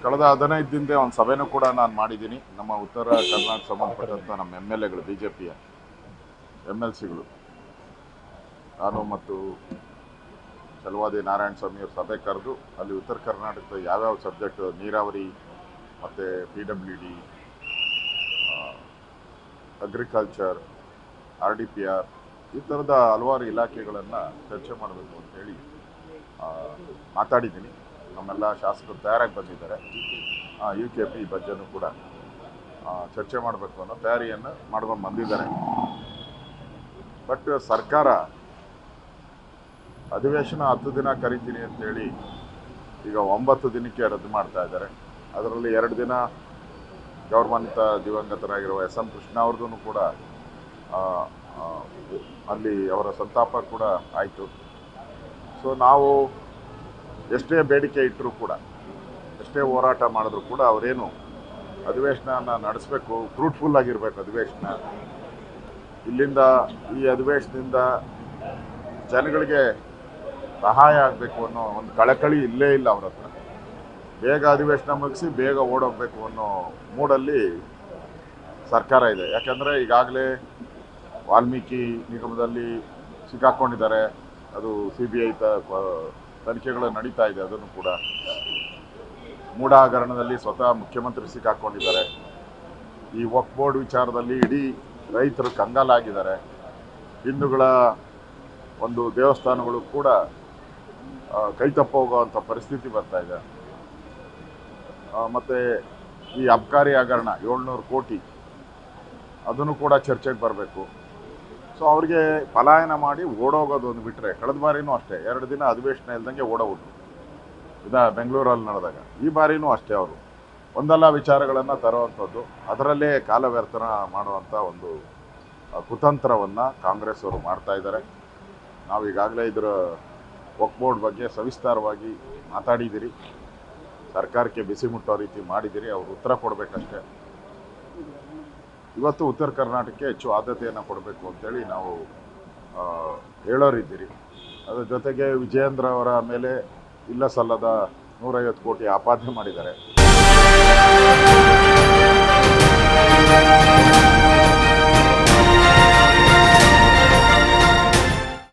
ಕಳೆದ 15 ದಿನದ ಒಂದು ಸಭೆನೂ ಕೂಡ ನಾನು ಮಾಡಿದ್ದೀನಿ. ನಮ್ಮ ಉತ್ತರ ಕರ್ನಾಟಕ ಸಂಬಂಧಪಟ್ಟಂಥ ನಮ್ಮ MLAಗಳು, BJPಯ MLCಗಳು, ನಾನು ಮತ್ತು ಚಲವಾದಿ ನಾರಾಯಣ ಸ್ವಾಮಿ ಅವರು ಸಭೆ ಕರೆದು ಅಲ್ಲಿ ಉತ್ತರ ಕರ್ನಾಟಕದ ಯಾವ್ಯಾವ ಸಬ್ಜೆಕ್ಟ್, ನೀರಾವರಿ ಮತ್ತು PWD, ಅಗ್ರಿಕಲ್ಚರ್, RDPR ಈ ಥರದ ಹಲವಾರು ಇಲಾಖೆಗಳನ್ನು ಚರ್ಚೆ ಮಾಡಬೇಕು ಅಂತೇಳಿ ಮಾತಾಡಿದ್ದೀನಿ. ನಮ್ಮೆಲ್ಲ ಶಾಸಕರು ತಯಾರಾಗಿ ಬಂದಿದ್ದಾರೆ. UKP ಬಗ್ಗೆನೂ ಕೂಡ ಚರ್ಚೆ ಮಾಡಬೇಕು ಅನ್ನೋ ತಯಾರಿಯನ್ನು ಮಾಡ್ಕೊಂಡು ಬಂದಿದ್ದಾರೆ. ಬಟ್ ಸರ್ಕಾರ ಅಧಿವೇಶನ 10 ದಿನ ಕರಿತೀನಿ ಅಂತೇಳಿ ಈಗ 9 ದಿನಕ್ಕೆ ರದ್ದು ಮಾಡ್ತಾ ಇದ್ದಾರೆ. ಅದರಲ್ಲಿ 2 ದಿನ ಗೌರವಾನ್ವಿತ ದಿವಂಗತರಾಗಿರುವ SM ಕೃಷ್ಣ ಅವ್ರದ್ದು ಕೂಡ ಅಲ್ಲಿ ಅವರ ಸಂತಾಪ ಕೂಡ ಆಯಿತು. ಸೊ ನಾವು ಎಷ್ಟೇ ಬೇಡಿಕೆ ಇಟ್ಟರೂ ಕೂಡ, ಎಷ್ಟೇ ಹೋರಾಟ ಮಾಡಿದ್ರು ಕೂಡ ಅವರೇನು ಅಧಿವೇಶನ ನಡೆಸಬೇಕು, ಫ್ರೂಟ್ಫುಲ್ ಆಗಿರಬೇಕು ಅಧಿವೇಶನ. ಇಲ್ಲಿಂದ ಈ ಅಧಿವೇಶನದಿಂದ ಜನಗಳಿಗೆ ಸಹಾಯ ಆಗಬೇಕು ಅನ್ನೋ ಒಂದು ಕಳಕಳಿ ಇಲ್ಲೇ ಇಲ್ಲ ಅವ್ರ ಹತ್ರ. ಬೇಗ ಅಧಿವೇಶನ ಮುಗಿಸಿ ಬೇಗ ಓಡೋಗಬೇಕು ಅನ್ನೋ ಮೂಡಲ್ಲಿ ಸರ್ಕಾರ ಇದೆ. ಯಾಕಂದರೆ ಈಗಾಗಲೇ ವಾಲ್ಮೀಕಿ ನಿಗಮದಲ್ಲಿ ಸಿಕ್ಕಾಕ್ಕೊಂಡಿದ್ದಾರೆ. ಅದು CBI ತನಿಖೆಗಳು ನಡೀತಾ ಇದೆ. ಅದನ್ನು ಕೂಡ ಮೂಡ ಹಗರಣದಲ್ಲಿ ಸ್ವತಃ ಮುಖ್ಯಮಂತ್ರಿ ಸಿಕ್ಕಾಕ್ಕೊಂಡಿದ್ದಾರೆ. ಈ ವಕ್ಫ್ ಬೋರ್ಡ್ ವಿಚಾರದಲ್ಲಿ ಇಡೀ ರೈತರು ಕಂಗಾಲಾಗಿದ್ದಾರೆ. ಹಿಂದೂಗಳ ಒಂದು ದೇವಸ್ಥಾನಗಳು ಕೂಡ ಕೈತಪ್ಪ ಹೋಗುವಂಥ ಪರಿಸ್ಥಿತಿ ಬರ್ತಾ ಇದೆ. ಮತ್ತು ಈ ಅಬ್ಕಾರಿ ಹಗರಣ 700 ಕೋಟಿ ಅದನ್ನು ಕೂಡ ಚರ್ಚೆಗೆ ಬರಬೇಕು. ಸೊ ಅವ್ರಿಗೆ ಪಲಾಯನ ಮಾಡಿ ಓಡೋಗೋದು ಒಂದು ಬಿಟ್ಟರೆ, ಕಳೆದ ಬಾರಿನೂ ಅಷ್ಟೇ 2 ದಿನ ಅಧಿವೇಶನ ಇಲ್ದಂಗೆ ಓಡೋಗ್ಬಿಟ್ರು ಬೆಂಗಳೂರಲ್ಲಿ ನಡೆದಾಗ. ಈ ಬಾರಿನೂ ಅಷ್ಟೇ ಅವರು ಒಂದಲ್ಲ ವಿಚಾರಗಳನ್ನು ತರುವಂಥದ್ದು, ಅದರಲ್ಲೇ ಕಾಲ ವ್ಯರ್ಥನ ಮಾಡುವಂಥ ಒಂದು ಕುತಂತ್ರವನ್ನು ಕಾಂಗ್ರೆಸ್ ಅವರು ಮಾಡ್ತಾ ಇದ್ದಾರೆ. ನಾವು ಈಗಾಗಲೇ ಇದರ ವಕ್ಫ್ ಬೋರ್ಡ್ ಬಗ್ಗೆ ಸವಿಸ್ತಾರವಾಗಿ ಮಾತಾಡಿದ್ದೀರಿ. ಸರ್ಕಾರಕ್ಕೆ ಬಿಸಿ ಮುಟ್ಟೋ ರೀತಿ ಮಾಡಿದ್ದೀರಿ. ಅವರು ಉತ್ತರ ಕೊಡಬೇಕಷ್ಟೇ. ಇವತ್ತು ಉತ್ತರ ಕರ್ನಾಟಕಕ್ಕೆ ಹೆಚ್ಚು ಆದ್ಯತೆಯನ್ನು ಕೊಡಬೇಕು ಅಂತೇಳಿ ನಾವು ಹೇಳೋರಿದ್ದೀರಿ. ಅದರ ಜೊತೆಗೆ ವಿಜಯೇಂದ್ರ ಅವರ ಮೇಲೆ ಇಲ್ಲ ಸಲ್ಲದ 150 ಕೋಟಿ ಆಪಾದನೆ ಮಾಡಿದ್ದಾರೆ.